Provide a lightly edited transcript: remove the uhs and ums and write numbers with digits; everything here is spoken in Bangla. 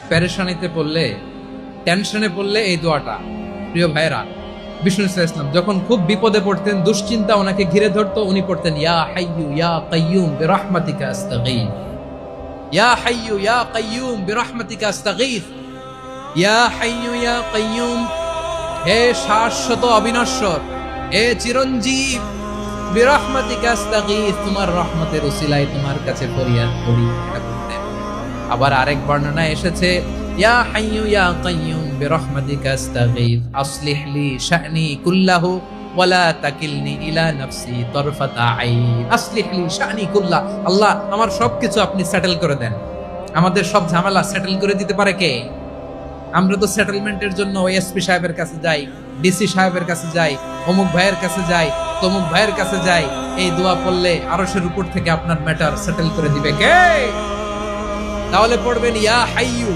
পেরেশানিতে পড়লে, টেনশনে পড়লে এই দোয়াটা, প্রিয় ভাইরা, বিষ্ণু ইসলাম যখন খুব বিপদে পড়তেন, দুশ্চিন্তা ওনাকে ঘিরে ধরতো, উনি পড়তেন ইয়া হাইয়ু ইয়া কাইয়ুম বিরহমাতিকা আস্তাগীথ, ইয়া হাইয়ু ইয়া কাইয়ুম বিরহমাতিকা আস্তাগীথ, ইয়া হাইয়ু ইয়া কাইয়ুম, হে শাশ্বত অবিনশ্বর, হে চিরঞ্জীব, বিরহমাতিকা আস্তাগীথ, তোমার রহমতের উসিলায় তোমার কাছে ফরিয়াদ করি। আবার আরেক বর্ণনায় এসেছে ইয়া হাইয়ু ইয়া কাইয়ুম বিরহমাতিকা আস্তাগীথ আসলিহ লি শা'নি কুল্লাহু ওয়ালা তাকিলনি ইলা নাফসি তারফাতা আইন। আসলিহ লি শা'নি কুল্লাহ, আল্লাহ আমার সবকিছু আপনি সেটেল করে দেন। আমাদের সব ঝামেলা সেটেল করে দিতে পারে কে? আমরা তো সেটেলমেন্টের জন্য এসপি সাহেবের কাছে যাই, ডিসি সাহেবের কাছে যাই, অমুক ভাইয়ের কাছে যাই, তমুক ভাইয়ের কাছে যাই। এই দোয়া পড়লে আরশের উপর থেকে আপনার ম্যাটার সেটেল করে দিবে কে? তাহলে পড়বেন ইয়া হাইয়ু।